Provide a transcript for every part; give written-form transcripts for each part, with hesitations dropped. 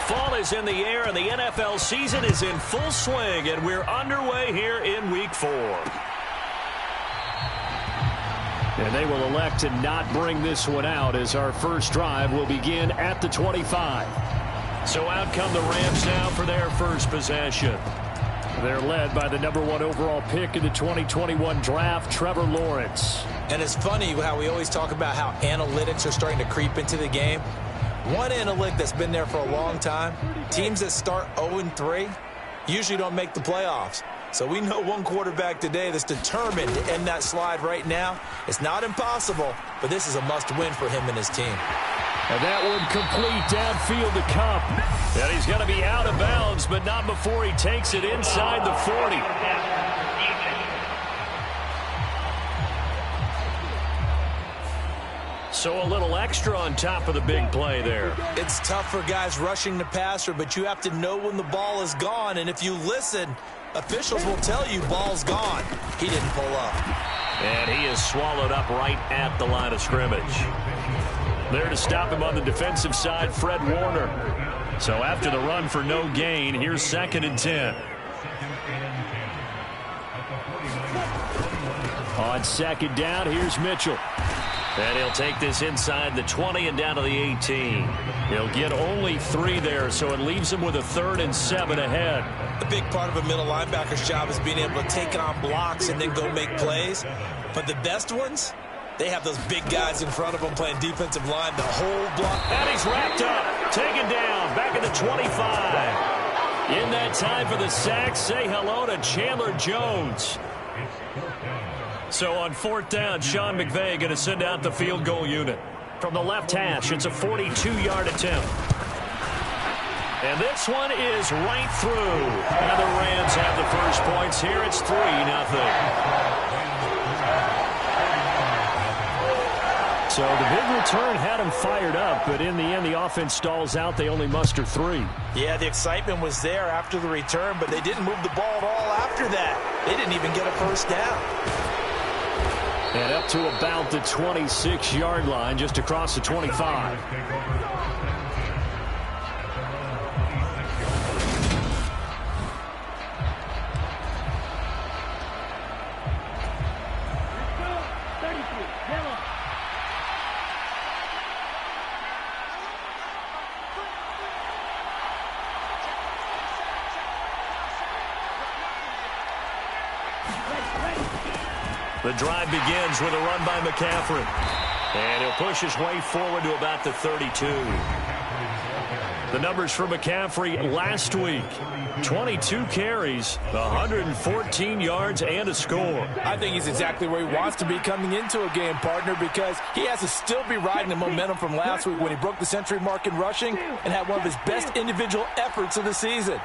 Fall is in the air, and the NFL season is in full swing, and we're underway here in Week 4. And they will elect to not bring this one out as our first drive will begin at the 25. So out come the Rams now for their first possession. They're led by the #1 overall pick in the 2021 draft, Trevor Lawrence. And it's funny how we always talk about how analytics are starting to creep into the game. One analytic that's been there for a long time, teams that start 0-3 usually don't make the playoffs. So we know one quarterback today that's determined to end that slide right now. It's not impossible, but this is a must-win for him and his team. And that one complete downfield to Cup. And he's going to be out of bounds, but not before he takes it inside the 40. So a little extra on top of the big play there. It's tough for guys rushing the passer, but you have to know when the ball is gone. And if you listen, officials will tell you ball's gone. He didn't pull up. And he is swallowed up right at the line of scrimmage. There to stop him on the defensive side, Fred Warner. So after the run for no gain, here's 2nd and 10. On 2nd down, here's Mitchell. And he'll take this inside the 20 and down to the 18. He'll get only 3 there, so it leaves him with a 3rd and 7 ahead. A big part of a middle linebacker's job is being able to take on blocks and then go make plays. But the best ones, they have those big guys in front of them playing defensive line, the whole block. And he's wrapped up, taken down, back at the 25. In that time for the sack, say hello to Chandler Jones. So on 4th down, Sean McVay going to send out the field goal unit. From the left hash, it's a 42-yard attempt. And this one is right through. And the Rams have the first points here. It's 3-0. So the big return had him fired up, but in the end, the offense stalls out. They only muster 3. Yeah, the excitement was there after the return, but they didn't move the ball at all after that. They didn't even get a first down. And up to about the 26-yard line, just across the 25. The drive begins with a run by McCaffrey. And he'll push his way forward to about the 32. The numbers for McCaffrey last week: 22 carries, 114 yards, and a score. I think he's exactly where he wants to be coming into a game, partner, because he has to still be riding the momentum from last week when he broke the century mark in rushing and had one of his best individual efforts of the season.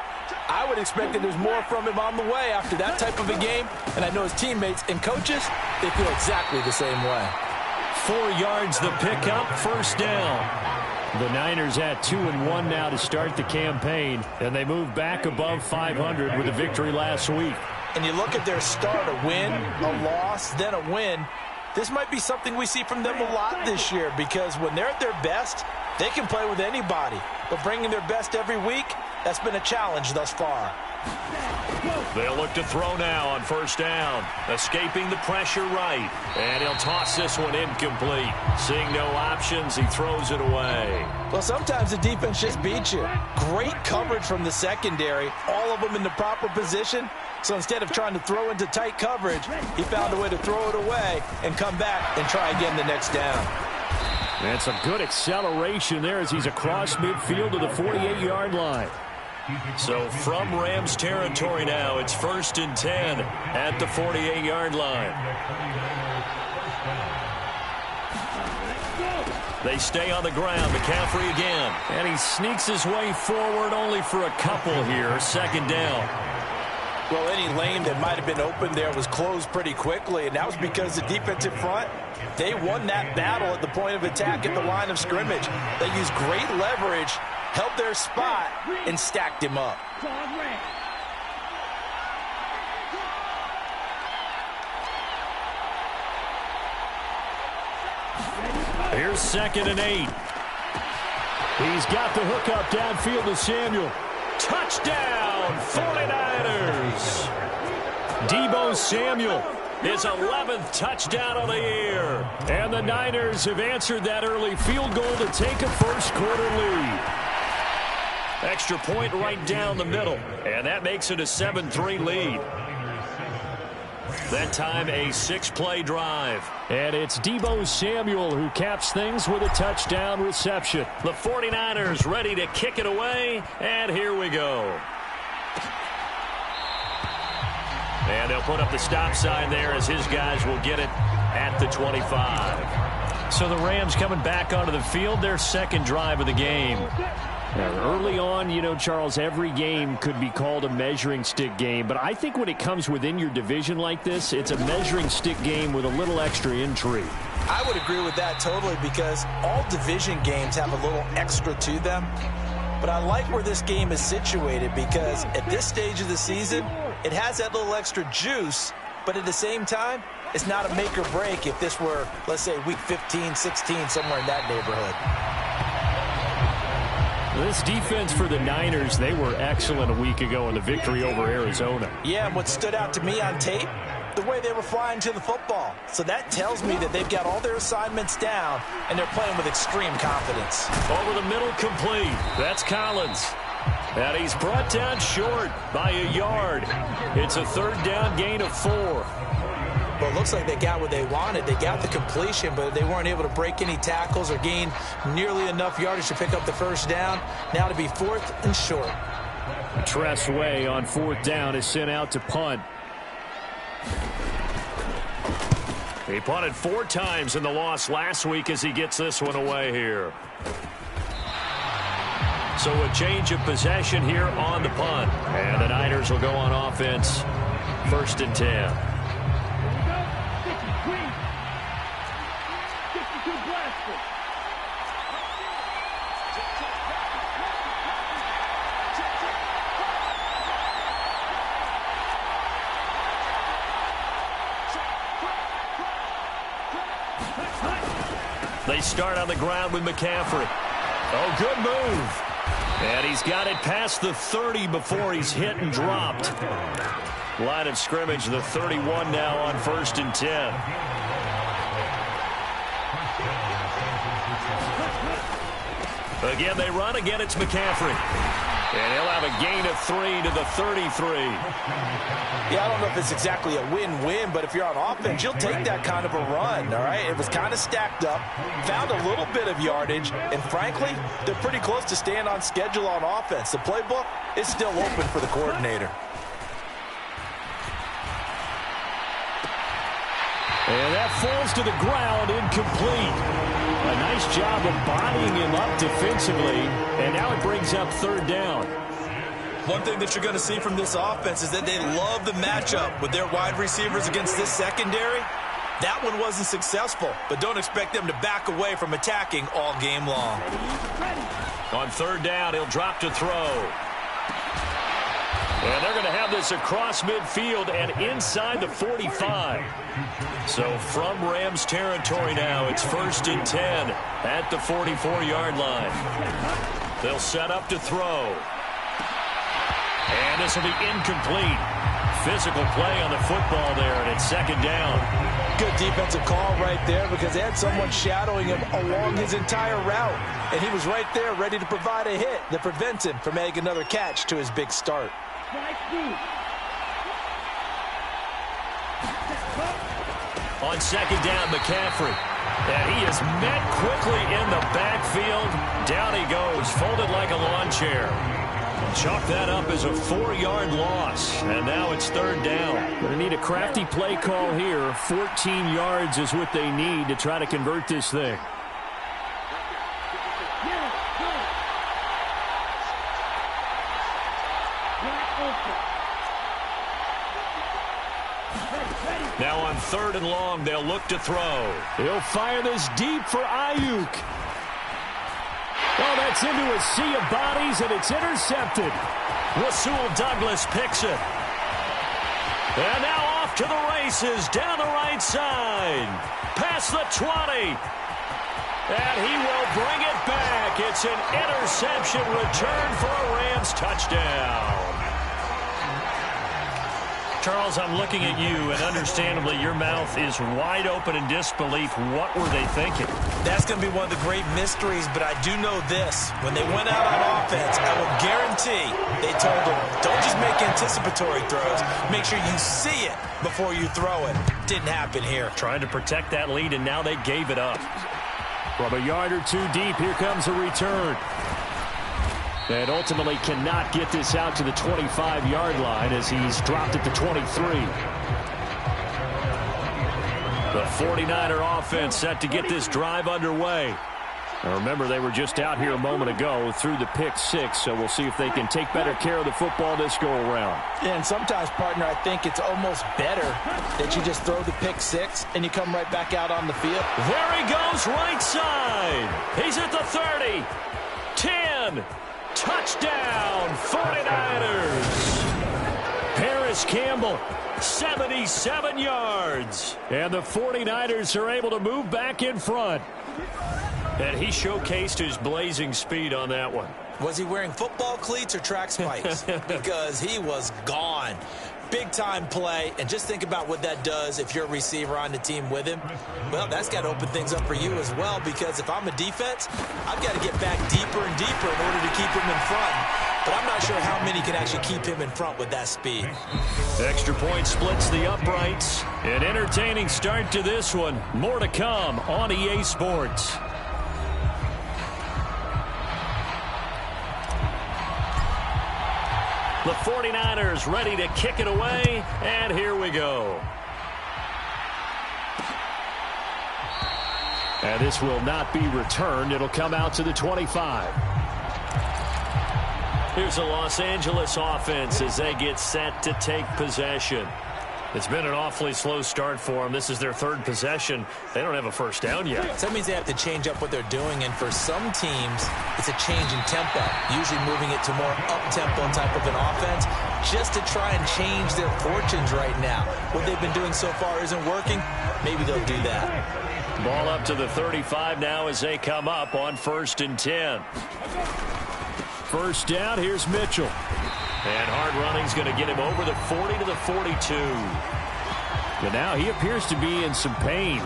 I would expect that there's more from him on the way after that type of a game, and I know his teammates and coaches, they feel exactly the same way. 4 yards the pickup, first down. The Niners at 2-1 now to start the campaign, and they move back above 500 with a victory last week. And you look at their start, a win, a loss, then a win. This might be something we see from them a lot this year, because when they're at their best, they can play with anybody. But bringing their best every week, that's been a challenge thus far. They'll look to throw now on first down. Escaping the pressure right. And he'll toss this one incomplete. Seeing no options, he throws it away. Well, sometimes the defense just beats you. Great coverage from the secondary. All of them in the proper position. So instead of trying to throw into tight coverage, he found a way to throw it away and come back and try again the next down. And some good acceleration there as he's across midfield to the 48-yard line. So from Rams territory now, it's 1st and 10 at the 48-yard line. They stay on the ground. McCaffrey again. And he sneaks his way forward only for a couple here. 2nd down. Well, any lane that might have been open there was closed pretty quickly, and that was because the defensive front, they won that battle at the point of attack at the line of scrimmage. They used great leverage, held their spot, and stacked him up. Here's 2nd and 8. He's got the hookup downfield to Samuel. Touchdown, 49ers. Deebo Samuel, his 11th touchdown of the year. And the Niners have answered that early field goal to take a first-quarter lead. Extra point right down the middle, and that makes it a 7-3 lead. That time, a 6-play drive. And it's Deebo Samuel who caps things with a touchdown reception. The 49ers ready to kick it away, and here we go. And they'll put up the stop sign there as his guys will get it at the 25. So the Rams coming back onto the field, their second drive of the game. Now, early on, you know, Charles, every game could be called a measuring stick game. But I think when it comes within your division like this, it's a measuring stick game with a little extra intrigue. I would agree with that totally because all division games have a little extra to them. But I like where this game is situated because at this stage of the season, it has that little extra juice. But at the same time, it's not a make or break if this were, let's say, week 15, 16, somewhere in that neighborhood. This defense for the Niners, they were excellent a week ago in the victory over Arizona. Yeah, and what stood out to me on tape, the way they were flying to the football. So that tells me that they've got all their assignments down, and they're playing with extreme confidence. Over the middle, complete. That's Collins. And he's brought down short by a yard. It's a third down gain of 4. Well, it looks like they got what they wanted. They got the completion, but they weren't able to break any tackles or gain nearly enough yardage to pick up the first down. Now to be 4th and short. Tress Way on 4th down is sent out to punt. He punted 4 times in the loss last week as he gets this one away here. So a change of possession here on the punt. And the Niners will go on offense. 1st and 10. They start on the ground with McCaffrey. Oh, good move. And he's got it past the 30 before he's hit and dropped. Line of scrimmage, the 31 now on 1st and 10. Again, they run. Again, it's McCaffrey. And he'll have a gain of 3 to the 33. Yeah, I don't know if it's exactly a win-win, but if you're on offense, you'll take that kind of a run, all right? It was kind of stacked up, found a little bit of yardage, and frankly, they're pretty close to staying on schedule on offense. The playbook is still open for the coordinator. And that falls to the ground, incomplete. A nice job of bodying him up defensively, and now it brings up 3rd down. One thing that you're going to see from this offense is that they love the matchup with their wide receivers against this secondary. That one wasn't successful, but don't expect them to back away from attacking all game long. On 3rd down, he'll drop to throw. And they're going to have this across midfield and inside the 45. So from Rams territory now, it's 1st and 10 at the 44-yard line. They'll set up to throw. And this will be incomplete. Physical play on the football there, and it's 2nd down. Good defensive call right there because they had someone shadowing him along his entire route. And he was right there ready to provide a hit that prevents him from adding another catch to his big start. On 2nd down, McCaffrey. And he is met quickly in the backfield. Down he goes, folded like a lawn chair. Chalk that up as a 4-yard loss. And now it's 3rd down. Going to need a crafty play call here. 14 yards is what they need to try to convert this thing. Now on 3rd and long, they'll look to throw. He'll fire this deep for Ayuk. Oh, that's into a sea of bodies, and it's intercepted. Rasul Douglas picks it. And now off to the races down the right side. Past the 20. And he will bring it back. back. It's an interception return for a Rams touchdown. Charles, I'm looking at you, and understandably, your mouth is wide open in disbelief. What were they thinking? That's going to be one of the great mysteries, but I do know this. When they went out on offense, I will guarantee they told them, don't just make anticipatory throws. Make sure you see it before you throw it. Didn't happen here. Trying to protect that lead, and now they gave it up. From a yard or two deep, here comes a return. And ultimately cannot get this out to the 25-yard line as he's dropped at the 23. The 49er offense set to get this drive underway. Now remember, they were just out here a moment ago through the pick six, so we'll see if they can take better care of the football this go-around. Yeah, and sometimes, partner, I think it's almost better that you just throw the pick six and you come right back out on the field. There he goes, right side. He's at the 30. 10. Touchdown, 49ers. Paris Campbell, 77 yards. And the 49ers are able to move back in front. And he showcased his blazing speed on that one. Was he wearing football cleats or track spikes? Because he was gone. Big-time play, and just think about what that does if you're a receiver on the team with him. Well, that's got to open things up for you as well, because if I'm a defense, I've got to get back deeper and deeper in order to keep him in front. But I'm not sure how many can actually keep him in front with that speed. Extra point splits the uprights. An entertaining start to this one. More to come on EA Sports. The 49ers ready to kick it away, and here we go. And this will not be returned. It'll come out to the 25. Here's the Los Angeles offense as they get set to take possession. It's been an awfully slow start for them. This is their third possession. They don't have a first down yet. So that means they have to change up what they're doing, and for some teams, it's a change in tempo, usually moving it to more up-tempo type of an offense just to try and change their fortunes right now. What they've been doing so far isn't working. Maybe they'll do that. Ball up to the 35 now as they come up on 1st and 10. First down, here's Mitchell. And hard running's going to get him over the 40 to the 42. But now he appears to be in some pain.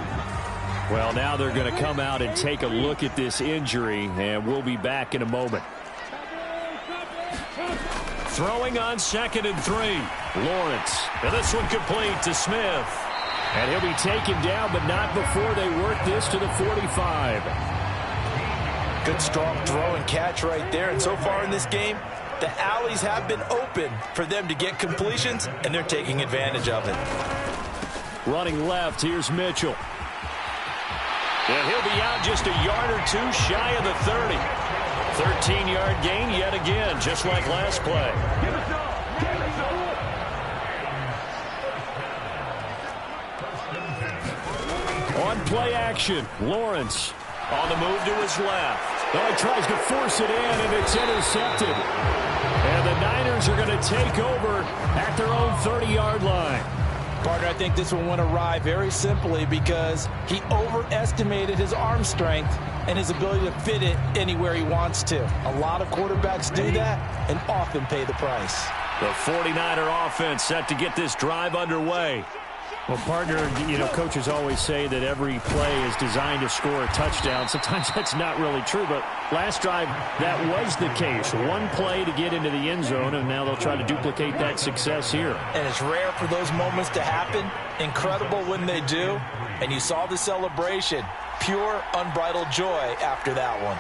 Well, now they're going to come out and take a look at this injury, and we'll be back in a moment. Throwing on 2nd and 3. Lawrence. And this one complete to Smith. And he'll be taken down, but not before they work this to the 45. Good, strong throw and catch right there. And so far in this game, the alleys have been open for them to get completions, and they're taking advantage of it. Running left, here's Mitchell. And he'll be out just a yard or two shy of the 30. 13-yard gain yet again, just like last play. On play action, Lawrence. On the move to his left. Oh, he tries to force it in, and it's intercepted. And the Niners are going to take over at their own 30-yard line. Partner, I think this one went awry very simply because he overestimated his arm strength and his ability to fit it anywhere he wants to. A lot of quarterbacks do that and often pay the price. The 49er offense set to get this drive underway. Well, partner, coaches always say that every play is designed to score a touchdown. Sometimes that's not really true, but last drive, that was the case. One play to get into the end zone, and now they'll try to duplicate that success here. And it's rare for those moments to happen. Incredible when they do. And you saw the celebration. Pure, unbridled joy after that one.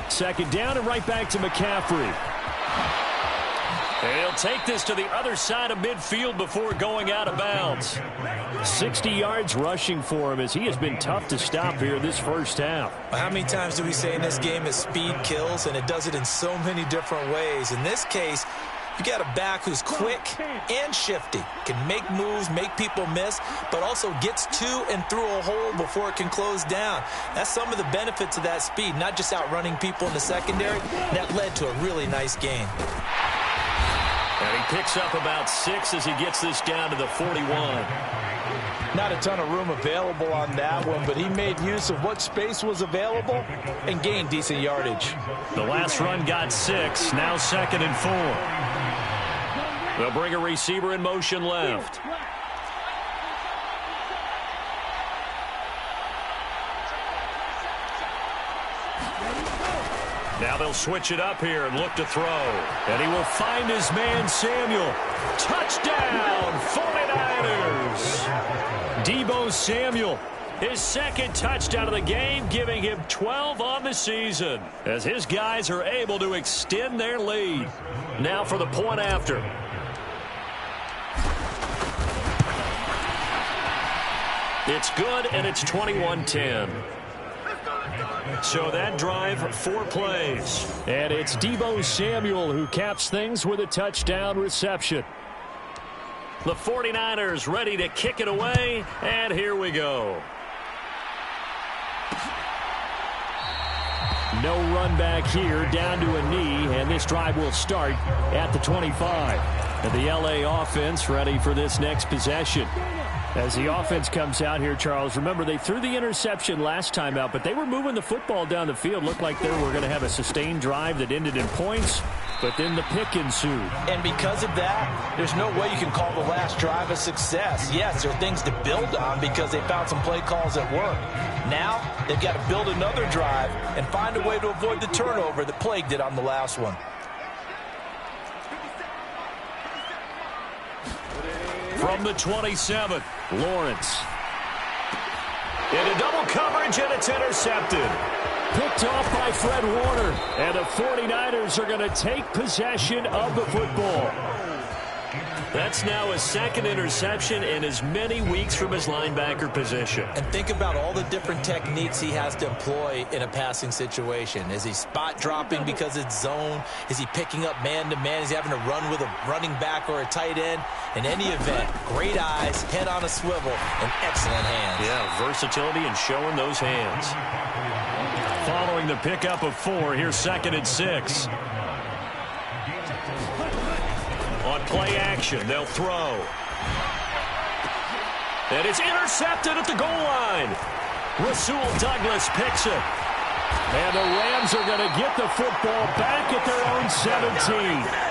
Second down and right back to McCaffrey. And he'll take this to the other side of midfield before going out of bounds. 60 yards rushing for him as he has been tough to stop here this first half. How many times do we say in this game that speed kills, and it does it in so many different ways? In this case, you got a back who's quick and shifty, can make moves, make people miss, but also gets to and through a hole before it can close down. That's some of the benefits of that speed, not just outrunning people in the secondary. That led to a really nice game. And he picks up about 6 as he gets this down to the 41. Not a ton of room available on that one, but he made use of what space was available and gained decent yardage. The last run got 6, now 2nd and 4. They'll bring a receiver in motion left. Now they'll switch it up here and look to throw. And he will find his man, Samuel. Touchdown, 49ers! Deebo Samuel, his 2nd touchdown of the game, giving him 12 on the season, as his guys are able to extend their lead. Now for the point after. It's good, and it's 21-10. So that drive, 4 plays. And it's Deebo Samuel who caps things with a touchdown reception. The 49ers ready to kick it away, and here we go. No run back here, down to a knee, and this drive will start at the 25. And the LA offense ready for this next possession. As the offense comes out here, Charles, remember they threw the interception last time out, but they were moving the football down the field. Looked like they were going to have a sustained drive that ended in points, but then the pick ensued. And because of that, there's no way you can call the last drive a success. Yes, there are things to build on because they found some play calls that work. Now, they've got to build another drive and find a way to avoid the turnover that plagued it on the last one. From the 27, Lawrence. Into double coverage, and it's intercepted. Picked off by Fred Warner, and the 49ers are going to take possession of the football. That's now his 2nd interception in as many weeks from his linebacker position. And think about all the different techniques he has to employ in a passing situation. Is he spot dropping because it's zone? Is he picking up man-to-man? Is he having to run with a running back or a tight end? In any event, great eyes, head on a swivel, and excellent hands. Yeah, versatility and showing those hands. Following the pickup of 4, here's 2nd and 6. On play action, they'll throw. And it's intercepted at the goal line. Rasul Douglas picks it. And the Rams are going to get the football back at their own 17.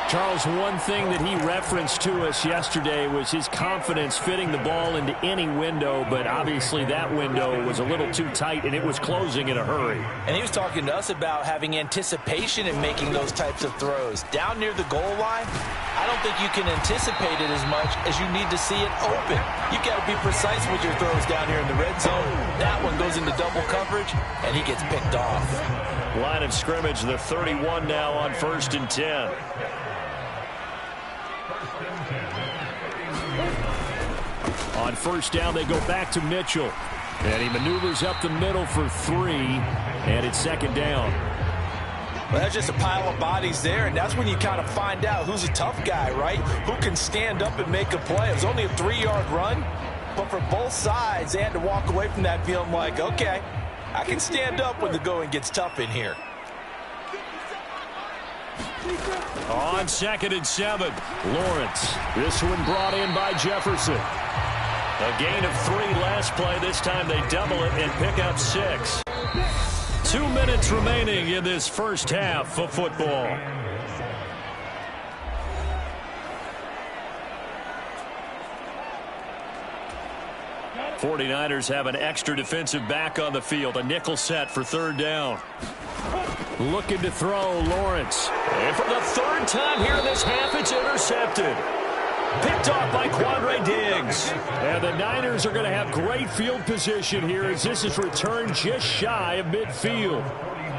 Charles, one thing that he referenced to us yesterday was his confidence fitting the ball into any window, but obviously that window was a little too tight, and it was closing in a hurry. And he was talking to us about having anticipation in making those types of throws. Down near the goal line, I don't think you can anticipate it as much as you need to see it open. You've got to be precise with your throws down here in the red zone. That one goes into double coverage, and he gets picked off. Line of scrimmage, the 31 now on 1st and 10. On 1st down, they go back to Mitchell. And he maneuvers up the middle for 3, and it's 2nd down. Well, that's just a pile of bodies there, and that's when you kind of find out who's a tough guy, right? Who can stand up and make a play. It was only a 3-yard run, but for both sides, they had to walk away from that feeling like, okay, I can stand up when the going gets tough in here. On 2nd and 7, Lawrence. This one brought in by Jefferson. A gain of 3 last play. This time they double it and pick up 6. 2 minutes remaining in this first half of football. '49ers have an extra defensive back on the field. A nickel set for 3rd down. Looking to throw, Lawrence. And for the 3rd time here in this half, it's intercepted. Picked off by Quandre Diggs. And the Niners are going to have great field position here as this is returned just shy of midfield.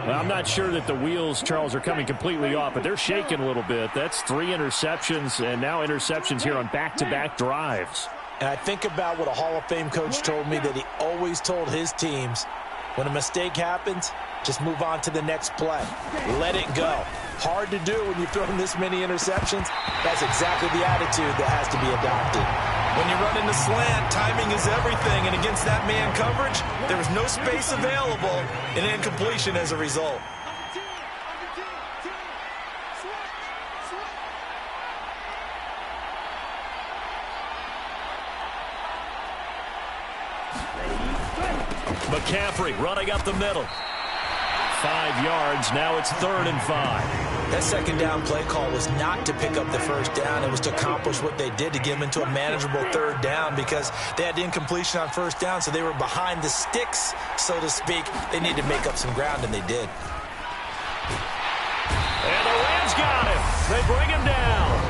Well, I'm not sure that the wheels, Charles, are coming completely off, but they're shaking a little bit. That's 3 interceptions, and now interceptions here on back-to-back drives. And I think about what a Hall of Fame coach told me that he always told his teams, when a mistake happens, just move on to the next play. Let it go. Hard to do when you've thrown this many interceptions. That's exactly the attitude that has to be adopted. When you run into slant, timing is everything, and against that man coverage, there was no space available, and incompletion as a result. McCaffrey running up the middle. 5 yards. Now it's 3rd and 5. That second down play call was not to pick up the first down. It was to accomplish what they did, to get them into a manageable 3rd down, because they had incompletion on first down, so they were behind the sticks, so to speak. They needed to make up some ground, and they did. And the Rams got him. They bring him down.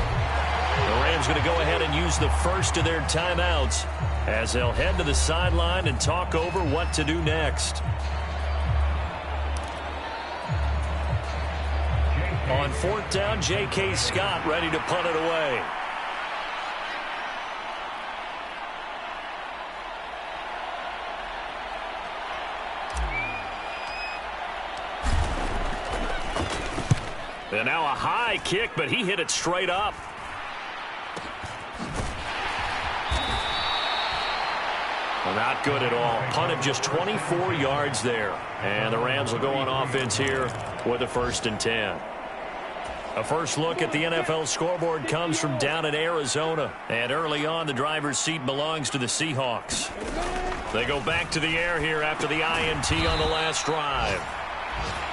The Rams going to go ahead and use the first of their timeouts as they'll head to the sideline and talk over what to do next. On 4th down, J.K. Scott ready to punt it away. And now a high kick, but he hit it straight up. Well, not good at all. Punt of just 24 yards there. And the Rams will go on offense here with a 1st and 10. A first look at the NFL scoreboard comes from down in Arizona. And early on, the driver's seat belongs to the Seahawks. They go back to the air here after the INT on the last drive.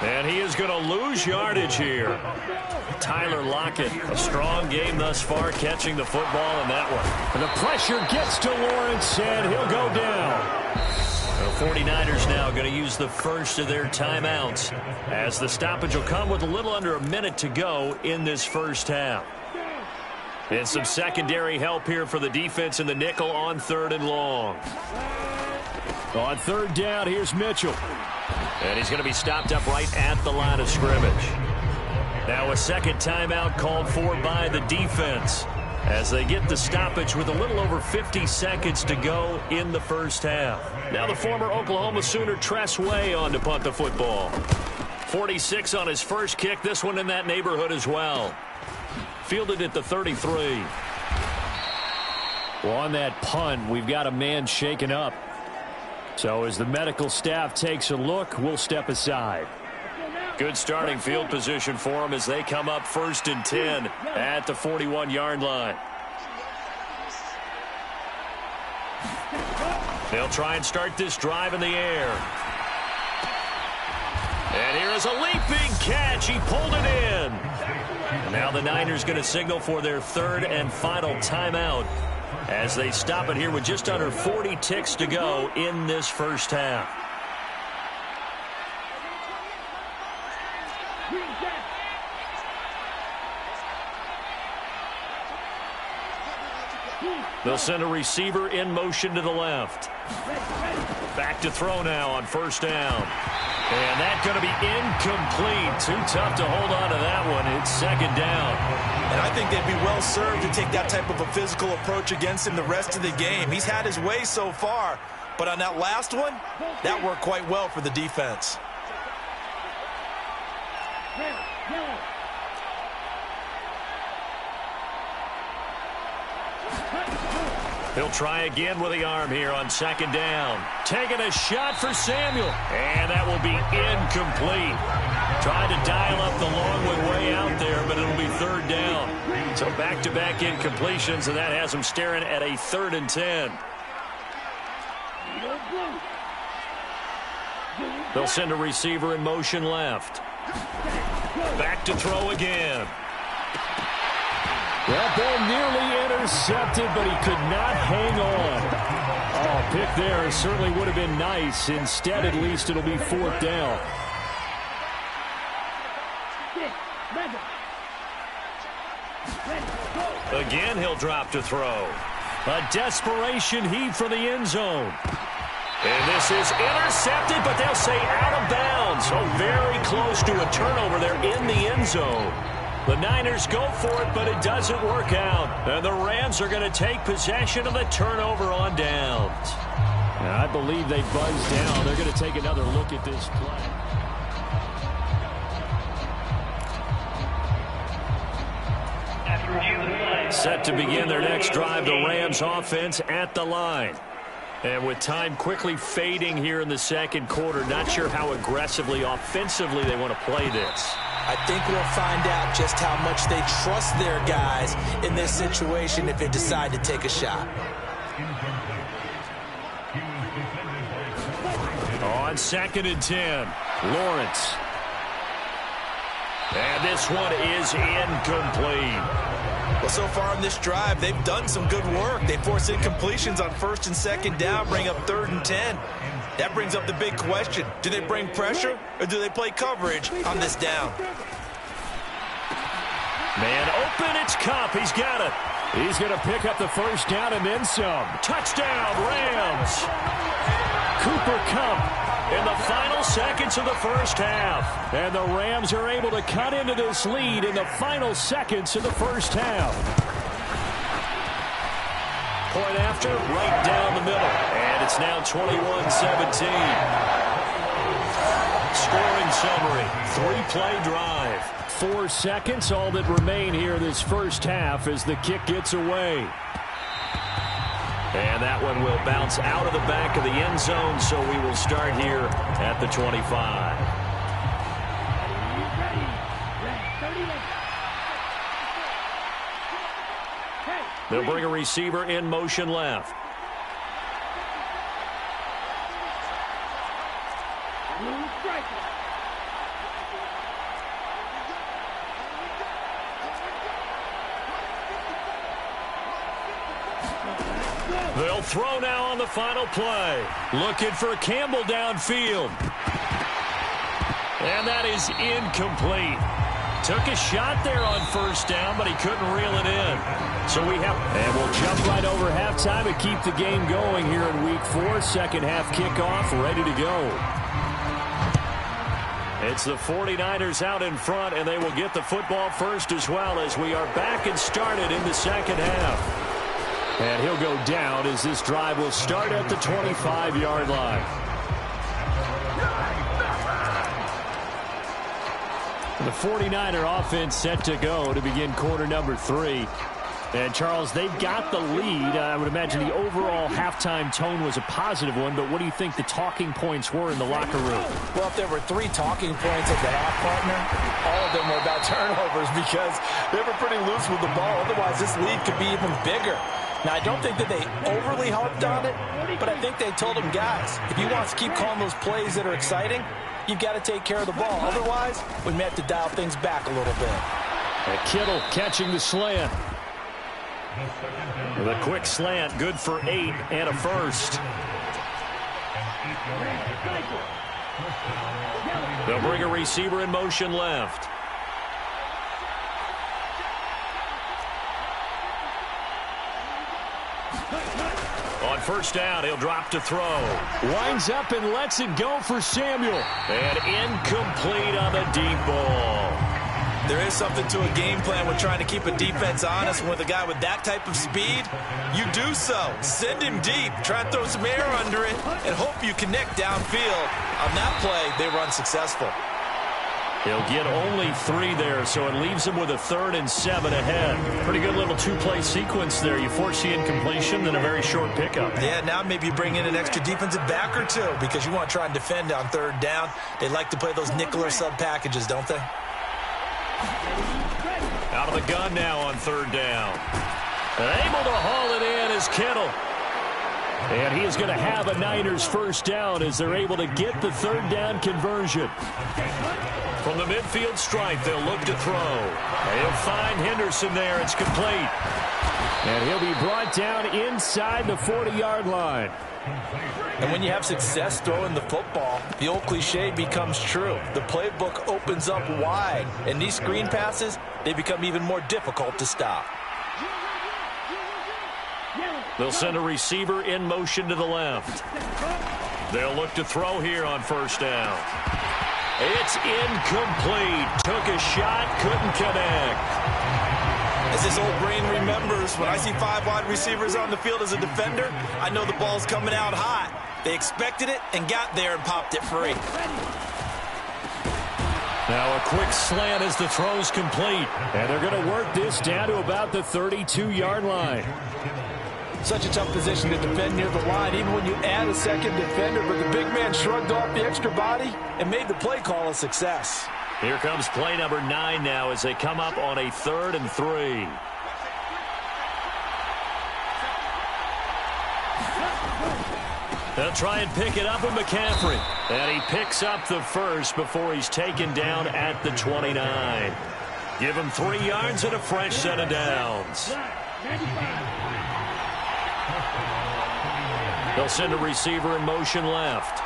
And he is going to lose yardage here. Tyler Lockett, a strong game thus far, catching the football in that one. And the pressure gets to Lawrence, and he'll go down. The 49ers now going to use the first of their timeouts, as the stoppage will come with a little under a minute to go in this first half. And some secondary help here for the defense in the nickel on 3rd and long. On 3rd down, here's Mitchell. And he's going to be stopped up right at the line of scrimmage. Now a second timeout called for by the defense as they get the stoppage with a little over 50 seconds to go in the first half. Now the former Oklahoma Sooner Tress Way on to punt the football. 46 on his first kick, this one in that neighborhood as well. Fielded at the 33. Well, on that punt, we've got a man shaken up. So as the medical staff takes a look, we'll step aside. Good starting field position for them as they come up 1st and 10 at the 41-yard line. They'll try and start this drive in the air. And here is a leaping catch. He pulled it in. Now the Niners going to signal for their 3rd and final timeout as they stop it here with just under 40 ticks to go in this first half. They'll send a receiver in motion to the left. Back to throw now on 1st down. And that's going to be incomplete. Too tough to hold on to that one. It's 2nd down. And I think they'd be well served to take that type of a physical approach against him the rest of the game. He's had his way so far, but on that last one, that worked quite well for the defense. He'll try again with the arm here on 2nd down. Taking a shot for Samuel. And that will be incomplete. Trying to dial up the long one way out there, but it'll be 3rd down. So back-to-back incompletions, and that has him staring at a 3rd and 10. They'll send a receiver in motion left. Back to throw again. That ball nearly intercepted, but he could not hang on. Oh, pick there certainly would have been nice. Instead, at least, it'll be 4th down. Again, he'll drop to throw. A desperation heave for the end zone. And this is intercepted, but they'll say out of bounds. So very close to a turnover there in the end zone. The Niners go for it, but it doesn't work out. And the Rams are going to take possession of the turnover on downs. And I believe they buzzed down. They're going to take another look at this play. Set to begin their next drive, the Rams offense at the line. And with time quickly fading here in the 2nd quarter, not sure how aggressively, offensively they want to play this. I think we'll find out just how much they trust their guys in this situation if they decide to take a shot. On 2nd and 10, Lawrence. And this one is incomplete. Well, so far in this drive, they've done some good work. They force incompletions on 1st and 2nd down, bring up 3rd and 10. That brings up the big question. Do they bring pressure or do they play coverage on this down? Man open, it's Cup. He's got it. He's going to pick up the first down and then some. Touchdown, Rams. Cooper Kupp in the final seconds of the first half. And the Rams are able to cut into this lead in the final seconds of the first half. Point after, right down the middle. And it's now 21-17. Scoring summary, 3-play drive. 4 seconds, all that remain here this first half as the kick gets away. And that one will bounce out of the back of the end zone, so we will start here at the 25. They'll bring a receiver in motion left. They'll throw now on the final play. Looking for Campbell downfield. And that is incomplete. Took a shot there on 1st down, but he couldn't reel it in. So we have... And we'll jump right over halftime and keep the game going here in Week 4. Second half kickoff, ready to go. It's the 49ers out in front, and they will get the football first as well as we are back and started in the second half. And he'll go down as this drive will start at the 25-yard line. The 49er offense set to go to begin quarter number 3. And, Charles, they've got the lead. I would imagine the overall halftime tone was a positive one, but what do you think the talking points were in the locker room? Well, if there were 3 talking points at the half, partner, all of them were about turnovers because they were pretty loose with the ball. Otherwise, this lead could be even bigger. Now, I don't think that they overly harped on it, but I think they told them, guys, if you want to keep calling those plays that are exciting, you've got to take care of the ball. Otherwise, we may have to dial things back a little bit. And Kittle catching the slant. The quick slant, good for 8 and a first. They'll bring a receiver in motion left. On 1st down, he'll drop to throw. Winds up and lets it go for Samuel. And incomplete on the deep ball. There is something to a game plan with trying to keep a defense honest. With a guy with that type of speed, you do so. Send him deep, try and throw some air under it, and hope you connect downfield. On that play, they were unsuccessful. He'll get only 3 there, so it leaves him with a 3rd and 7 ahead. Pretty good little 2-play sequence there. You force the incompletion, then a very short pickup. Yeah, now maybe you bring in an extra defensive back or 2 because you want to try and defend on 3rd down. They like to play those nickel or sub packages, don't they? Out of the gun now on 3rd down. Able to haul it in is Kittle. And he is going to have a Niners first down as they're able to get the 3rd down conversion. From the midfield stripe, they'll look to throw. He'll find Henderson there. It's complete. And he'll be brought down inside the 40-yard line. And when you have success throwing the football, the old cliche becomes true. The playbook opens up wide, and these screen passes, they become even more difficult to stop. They'll send a receiver in motion to the left. They'll look to throw here on 1st down. It's incomplete. Took a shot, couldn't connect. As this old brain remembers, when I see 5 wide receivers on the field as a defender, I know the ball's coming out hot. They expected it and got there and popped it free. Now a quick slant as the throw's complete. And they're going to work this down to about the 32-yard line. Such a tough position to defend near the line, even when you add a second defender, but the big man shrugged off the extra body and made the play call a success. Here comes play number 9 now as they come up on a 3rd and 3. They'll try and pick it up with McCaffrey. And he picks up the first before he's taken down at the 29. Give him 3 yards and a fresh set of downs. They'll send a receiver in motion left.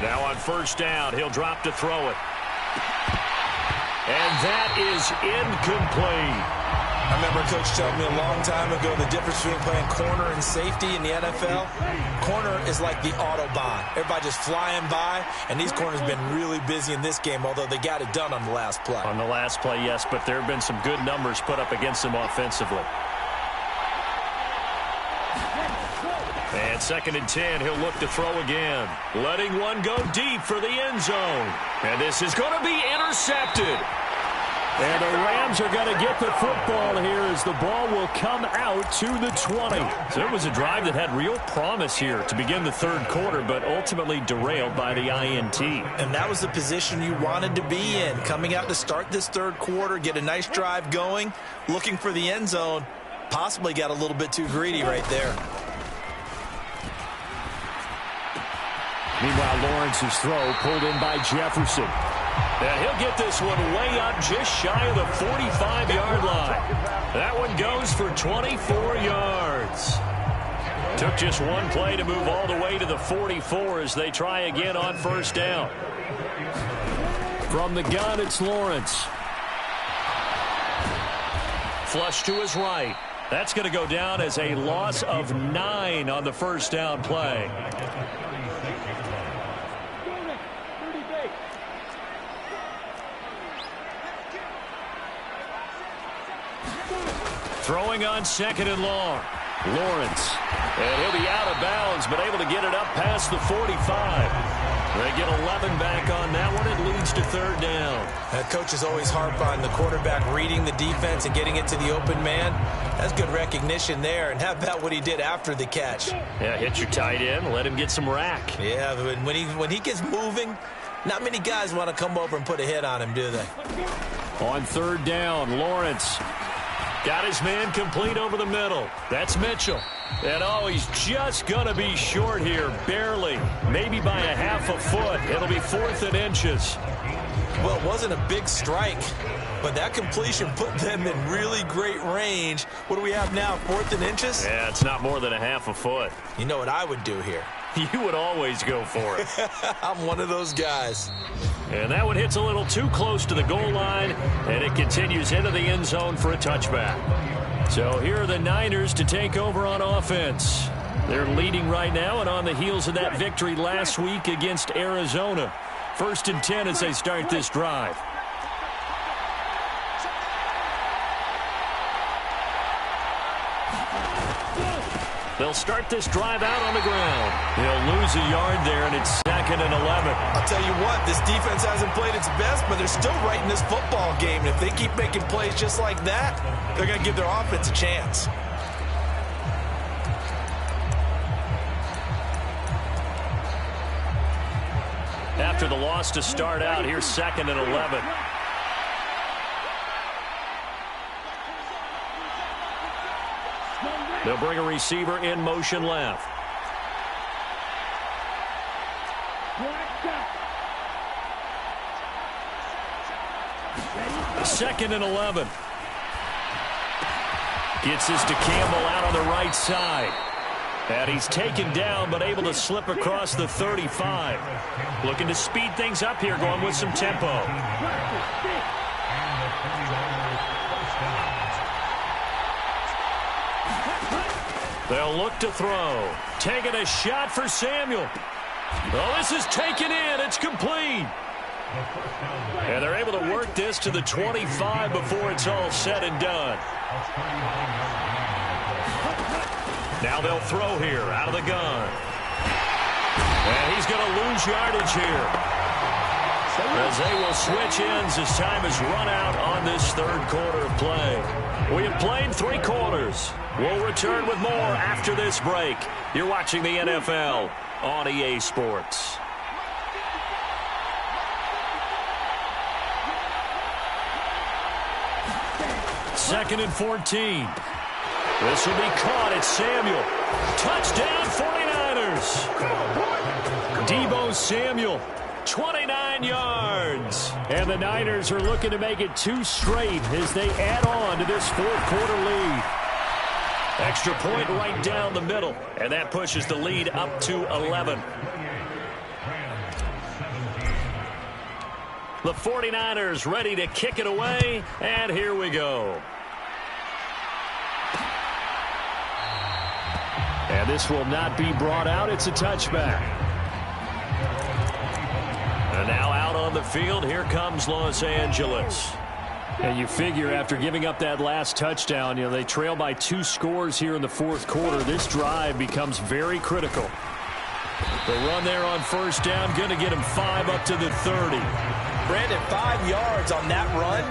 Now on first down, he'll drop to throw it. And that is incomplete. I remember Coach telling me a long time ago the difference between playing corner and safety in the NFL. Corner is like the Autobahn. Everybody just flying by, and these corners have been really busy in this game, although they got it done on the last play. On the last play, yes, but there have been some good numbers put up against them offensively. And 2nd and 10, he'll look to throw again. Letting one go deep for the end zone. And this is going to be intercepted. And the Rams are going to get the football here as the ball will come out to the 20. So it was a drive that had real promise here to begin the 3rd quarter, but ultimately derailed by the INT. And that was the position you wanted to be in. Coming out to start this 3rd quarter, get a nice drive going, looking for the end zone. Possibly got a little bit too greedy right there. Meanwhile, Lawrence's throw pulled in by Jefferson. And he'll get this one way up just shy of the 45-yard line. That one goes for 24 yards. Took just one play to move all the way to the 44 as they try again on first down. From the gun, it's Lawrence. Flush to his right. That's going to go down as a loss of 9 on the first down play. Throwing on 2nd and long. Lawrence. And he'll be out of bounds, but able to get it up past the 45. They get 11 back on that one. It leads to 3rd down. Coaches always harp on the quarterback reading the defense and getting it to the open man. That's good recognition there. And how about what he did after the catch? Yeah, hit your tight end. Let him get some rack. Yeah, when he gets moving, not many guys want to come over and put a hit on him, do they? On 3rd down, Lawrence. Got his man complete over the middle. That's Mitchell. And oh, he's just going to be short here, barely. Maybe by a half a foot. It'll be 4th and inches. Well, it wasn't a big strike, but that completion put them in really great range. What do we have now, 4th and inches? Yeah, it's not more than a half a foot. You know what I would do here? You would always go for it. I'm one of those guys. And that one hits a little too close to the goal line, and it continues into the end zone for a touchback. So here are the Niners to take over on offense. They're leading right now and on the heels of that victory last week against Arizona. 1st and 10 as they start this drive. They'll start this drive out on the ground. They'll lose a yard there, and it's 2nd and 11. I'll tell you what, this defense hasn't played its best, but they're still right in this football game. And if they keep making plays just like that, they're going to give their offense a chance. After the loss to start out, here's 2nd and 11. They'll bring a receiver in motion left. Second and 11. Gets this to Campbell out on the right side. And he's taken down, but able to slip across the 35. Looking to speed things up here, going with some tempo. They'll look to throw. Taking a shot for Samuel. Oh, this is taken in. It's complete. And they're able to work this to the 25 before it's all said and done. Now they'll throw here out of the gun. And he's going to lose yardage here, as they will switch ends as time is run out on this 3rd quarter of play. We have played 3 quarters. We'll return with more after this break. You're watching the NFL on EA Sports. Second and 14. This will be caught. It's Samuel. Touchdown, 49ers. Deebo Samuel, 29 yards. And the Niners are looking to make it 2 straight as they add on to this fourth-quarter lead. Extra point right down the middle, and that pushes the lead up to 11. The 49ers ready to kick it away, and here we go. And this will not be brought out. It's a touchback. And now out on the field, here comes Los Angeles. And you figure after giving up that last touchdown, they trail by 2 scores here in the fourth quarter. This drive becomes very critical. The run there on first down, going to get him 5 up to the 30. Brandon, 5 yards on that run.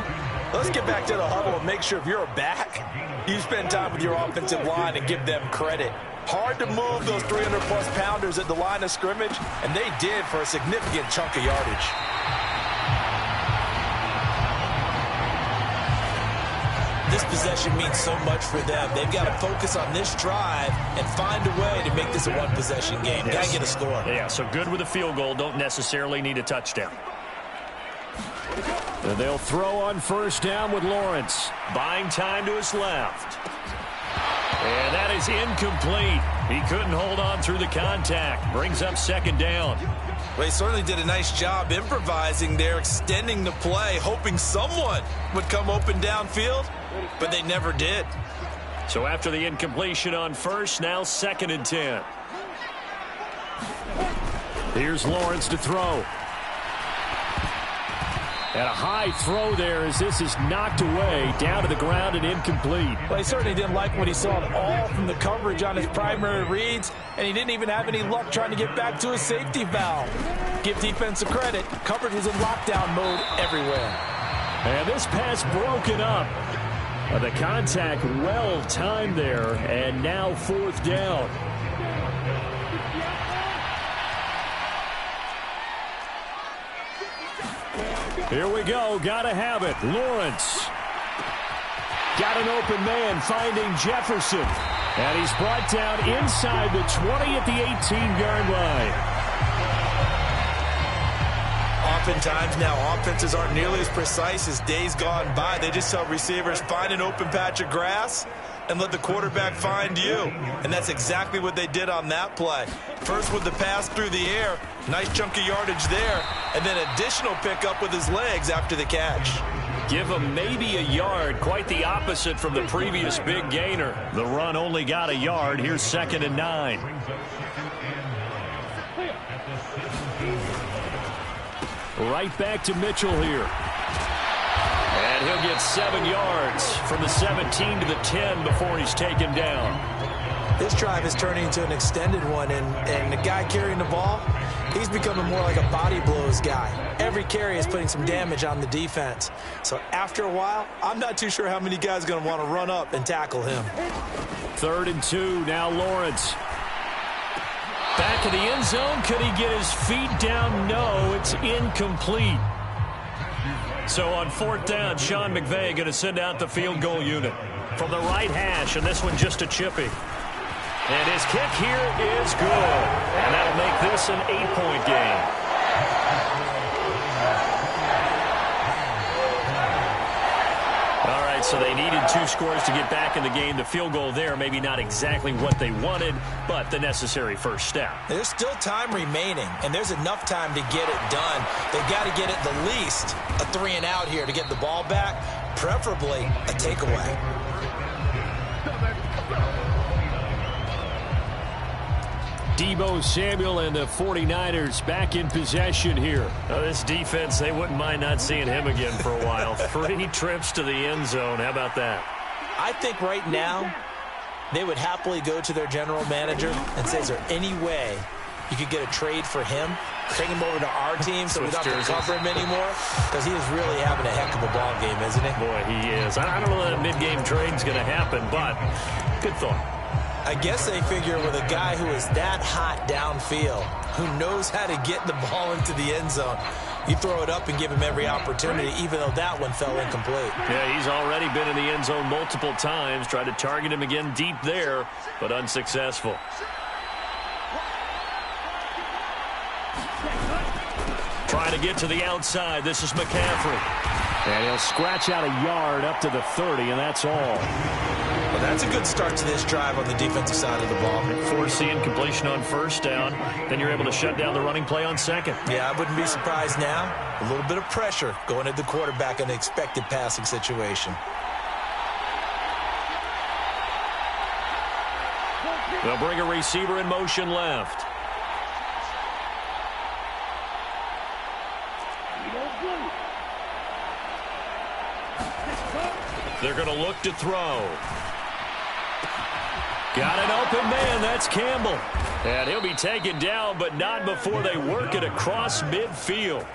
Let's get back to the huddle and make sure if you're a back, you spend time with your offensive line and give them credit. Hard to move those 300-plus pounders at the line of scrimmage, and they did for a significant chunk of yardage. This possession means so much for them. They've got to focus on this drive and find a way to make this a one-possession game. Yes. Got to get a score. Yeah, so good with a field goal. Don't necessarily need a touchdown. And they'll throw on first down with Lawrence. Buying time to his left. And that is incomplete. He couldn't hold on through the contact. Brings up second down. Well, he certainly did a nice job improvising there, extending the play, hoping someone would come open downfield, but they never did. So after the incompletion on first, now 2nd and 10. Here's Lawrence to throw. And a high throw there as this is knocked away, down to the ground and incomplete. Well, he certainly didn't like what he saw at all from the coverage on his primary reads, and he didn't even have any luck trying to get back to his safety valve. Give defense a credit. Coverage was in lockdown mode everywhere. And this pass broken up. The contact well timed there, and now 4th down. Here we go. Got to have it. Lawrence. Got an open man finding Jefferson. And he's brought down inside the 20 at the 18-yard line. Oftentimes now offenses aren't nearly as precise as days gone by. They just tell receivers, find an open patch of grass and let the quarterback find you. And that's exactly what they did on that play. First with the pass through the air, nice chunk of yardage there, and then additional pickup with his legs after the catch. Give him maybe a yard, quite the opposite from the previous big gainer. The run only got a yard. Here's 2nd and 9. Right back to Mitchell here. And he'll get 7 yards from the 17 to the 10 before he's taken down. This drive is turning into an extended one, and the guy carrying the ball, he's becoming more like a body blows guy. Every carry is putting some damage on the defense. So after a while, I'm not too sure how many guys are going to want to run up and tackle him. 3rd and 2, now Lawrence. Back of the end zone. Could he get his feet down? No, it's incomplete. So on 4th down, Sean McVay going to send out the field goal unit from the right hash, and this one just a chippy. And his kick here is good. And that'll make this an 8-point game. All right, so they needed 2 scores to get back in the game. The field goal there, maybe not exactly what they wanted, but the necessary first step. There's still time remaining, and there's enough time to get it done. They've got to get at the least a 3-and-out here to get the ball back, preferably a takeaway. Deebo Samuel and the 49ers back in possession here. This defense, they wouldn't mind not seeing him again for a while. 3 trips to the end zone. How about that? I think right now they would happily go to their general manager and say, is there any way you could get a trade for him? Take him over to our team so we don't have to cover him anymore? Because he is really having a heck of a ball game, isn't he? Boy, he is. I don't know that a mid-game trade's going to happen, but good thought. I guess they figure with a guy who is that hot downfield, who knows how to get the ball into the end zone, You throw it up and give him every opportunity, even though that one fell incomplete. Yeah, he's already been in the end zone multiple times. Tried to target him again deep there, but unsuccessful. Trying to get to the outside. This is McCaffrey. And he'll scratch out a yard up to the 30, and that's all. Well, that's a good start to this drive on the defensive side of the ball. Force the incompletion on first down. Then you're able to shut down the running play on second. Yeah, I wouldn't be surprised now. A little bit of pressure going at the quarterback in an expected passing situation. They'll bring a receiver in motion left. They're going to look to throw. Got an open man. That's Campbell. And he'll be taken down, but not before they work it across midfield.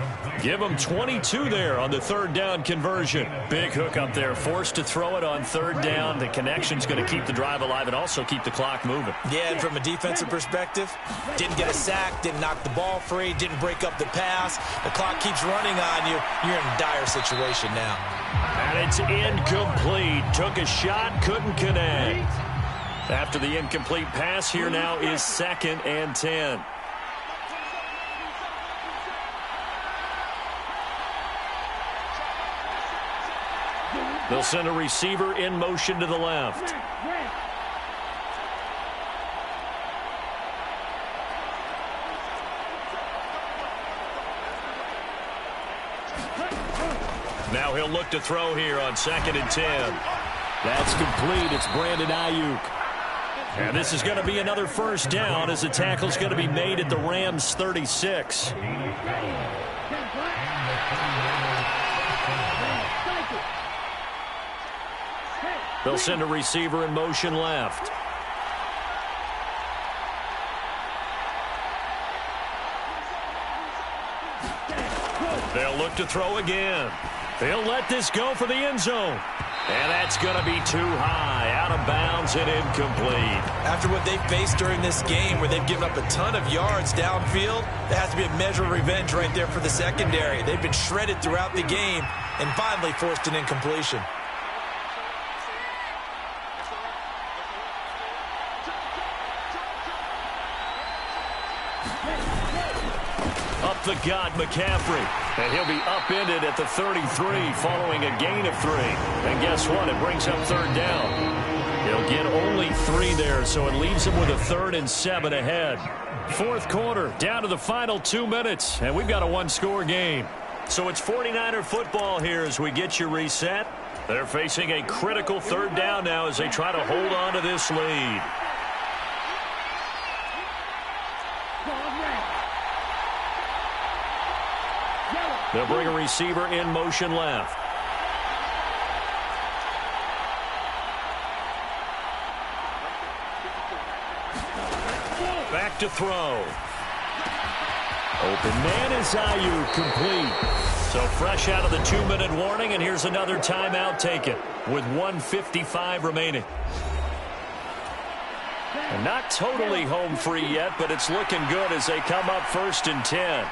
Give him 22 there on the third down conversion. Big hook up there. Forced to throw it on third down. The connection's going to keep the drive alive and also keep the clock moving. Yeah, and from a defensive perspective, didn't get a sack, didn't knock the ball free, didn't break up the pass. The clock keeps running on you. You're in a dire situation now. And it's incomplete. Took a shot, couldn't connect. After the incomplete pass, here now is 2nd and 10. They'll send a receiver in motion to the left. Now he'll look to throw here on 2nd and 10. That's complete. It's Brandon Ayuk. And this is going to be another first down as the tackle's going to be made at the Rams' 36. They'll send a receiver in motion left. They'll look to throw again. They'll let this go for the end zone. And that's going to be too high, out of bounds and incomplete. After what they've faced during this game where they've given up a ton of yards downfield, there has to be a measure of revenge right there for the secondary. They've been shredded throughout the game and finally forced an incompletion. Up the gut, McCaffrey. And he'll be upended at the 33 following a gain of 3. And guess what? It brings up third down. He'll get only 3 there, so it leaves him with a 3rd and 7 ahead. Fourth quarter, down to the final 2 minutes, and we've got a one-score game. So it's 49er football here as we get you reset. They're facing a critical third down now as they try to hold on to this lead. They'll bring a receiver in motion left. Back to throw. Open man is Ayuk, complete. So fresh out of the 2-minute warning, and here's another timeout taken with 1:55 remaining. And not totally home free yet, but it's looking good as they come up 1st and 10.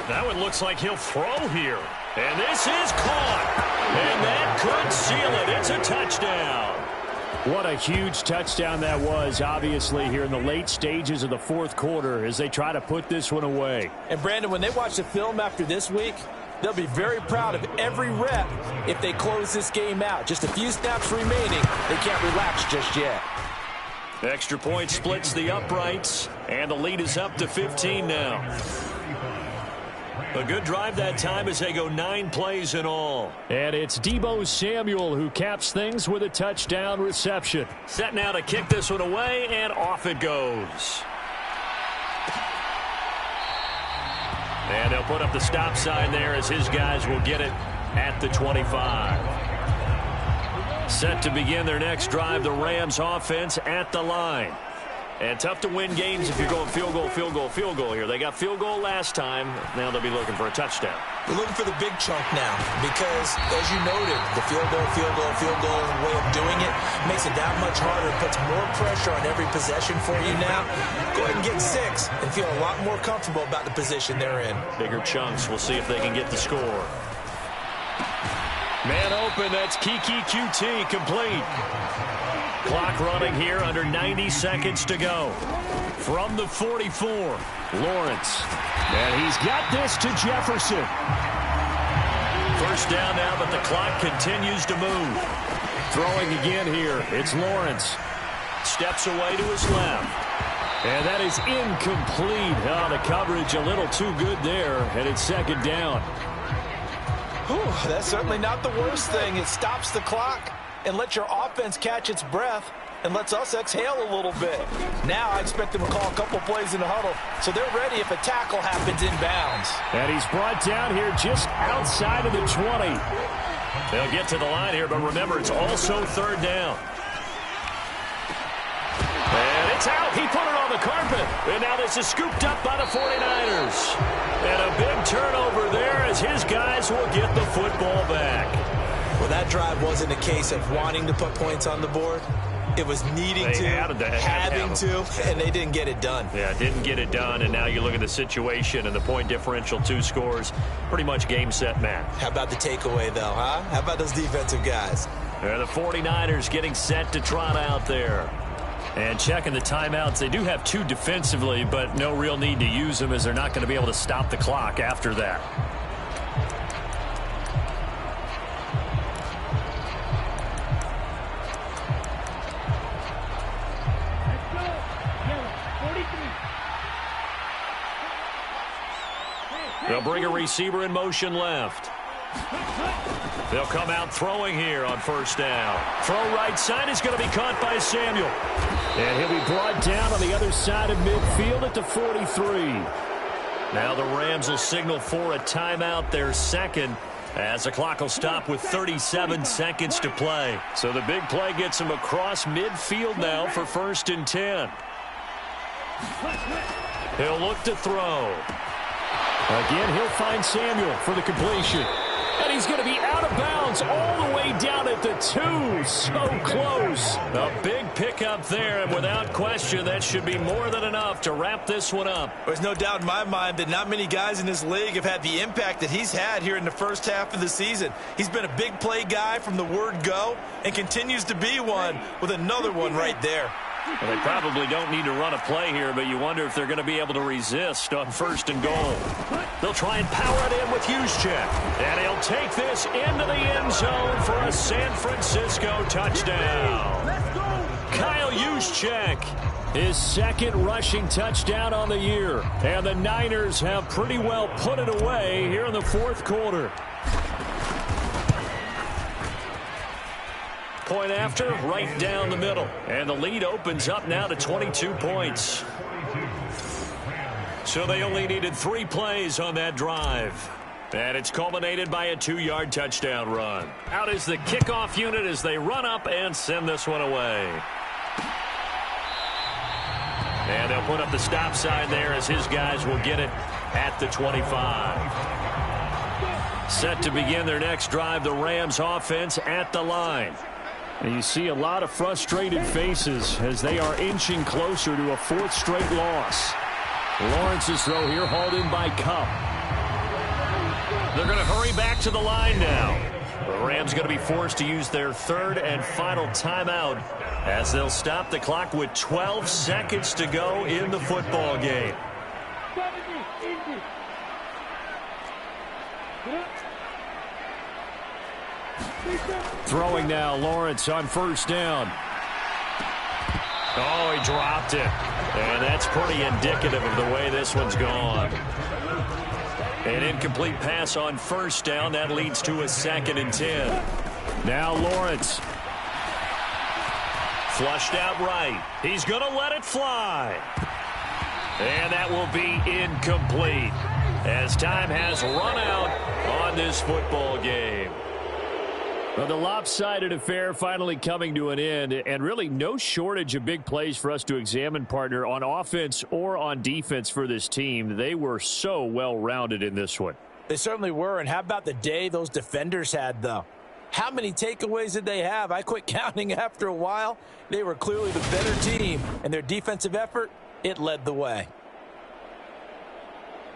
That one looks like he'll throw here. And this is caught. And that could seal it. It's a touchdown. What a huge touchdown that was, obviously, here in the late stages of the fourth quarter as they try to put this one away. And, Brandon, when they watch the film after this week, they'll be very proud of every rep if they close this game out. Just a few snaps remaining. They can't relax just yet. Extra point splits the uprights, and the lead is up to 15 now. A good drive that time as they go 9 plays in all. And it's Deebo Samuel who caps things with a touchdown reception. Set now to kick this one away, and off it goes. And they'll put up the stop sign there as his guys will get it at the 25. Set to begin their next drive, the Rams offense at the line. And tough to win games if you're going field goal, field goal, field goal here. They got field goal last time. Now they'll be looking for a touchdown. We're looking for the big chunk now because, as you noted, the field goal way of doing it makes it that much harder, puts more pressure on every possession for you now. Go ahead and get 6 and feel a lot more comfortable about the position they're in. Bigger chunks. We'll see if they can get the score. Man open. That's Kiki QT complete. Clock running here, under 90 seconds to go. From the 44, Lawrence. And he's got this to Jefferson. First down now, but the clock continues to move. Throwing again here, it's Lawrence. Steps away to his left. And that is incomplete. Oh, the coverage a little too good there, and it's second down. Whew, that's certainly not the worst thing. It stops the clock and lets your offense catch its breath and lets us exhale a little bit. Now I expect them to call a couple plays in the huddle, so they're ready if a tackle happens inbounds. And he's brought down here just outside of the 20. They'll get to the line here, but remember, it's also third down. And it's out. He put it on the carpet. And now this is scooped up by the 49ers. And a big turnover there as his guys will get the football back. Well, that drive wasn't a case of wanting to put points on the board. It was needing to, having to, and they didn't get it done. Yeah, didn't get it done, and now you look at the situation and the point differential, 2 scores, pretty much game, set, match. How about the takeaway, though, huh? How about those defensive guys? The 49ers getting set to trot out there. And checking the timeouts, they do have 2 defensively, but no real need to use them as they're not going to be able to stop the clock after that. They'll bring a receiver in motion left. They'll come out throwing here on first down. Throw right side is going to be caught by Samuel. And he'll be brought down on the other side of midfield at the 43. Now the Rams will signal for a timeout, their second, as the clock will stop with 37 seconds to play. So the big play gets him across midfield now for 1st and 10. He'll look to throw. Again, he'll find Samuel for the completion. And he's going to be out of bounds all the way down at the 2. So close. A big pickup there, and without question, that should be more than enough to wrap this one up. There's no doubt in my mind that not many guys in this league have had the impact that he's had here in the first half of the season. He's been a big play guy from the word go and continues to be one with another one right there. Well, they probably don't need to run a play here, but you wonder if they're going to be able to resist on 1st and goal. They'll try and power it in with Juszczyk. And he'll take this into the end zone for a San Francisco touchdown. Kyle Juszczyk, his 2nd rushing touchdown on the year. And the Niners have pretty well put it away here in the 4th quarter. Point after, right down the middle. And the lead opens up now to 22 points. So they only needed 3 plays on that drive. And it's culminated by a 2-yard touchdown run. Out is the kickoff unit as they run up and send this one away. And they'll put up the stop sign there as his guys will get it at the 25. Set to begin their next drive, the Rams offense at the line. And you see a lot of frustrated faces as they are inching closer to a 4th straight loss. Lawrence's throw here hauled in by Cup. They're going to hurry back to the line now. The Rams going to be forced to use their 3rd and final timeout as they'll stop the clock with 12 seconds to go in the football game. Throwing now, Lawrence on 1st down. Oh, he dropped it. And that's pretty indicative of the way this one's gone. An incomplete pass on 1st down. That leads to a 2nd and 10. Now Lawrence. Flushed out right. He's going to let it fly. And that will be incomplete as time has run out on this football game. Well, the lopsided affair finally coming to an end, and really no shortage of big plays for us to examine, partner, on offense or on defense for this team. They were so well-rounded in this one. They certainly were, and how about the day those defenders had, though? How many takeaways did they have? I quit counting after a while. They were clearly the better team, and their defensive effort, it led the way.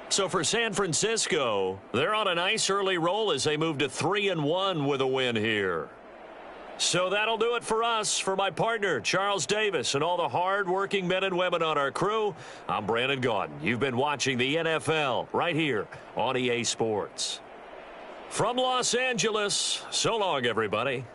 So for San Francisco, they're on a nice early roll as they move to 3-1 with a win here. So that'll do it for us. For my partner, Charles Davis, and all the hard-working men and women on our crew, I'm Brandon Gaudin. You've been watching the NFL right here on EA Sports. From Los Angeles, so long, everybody.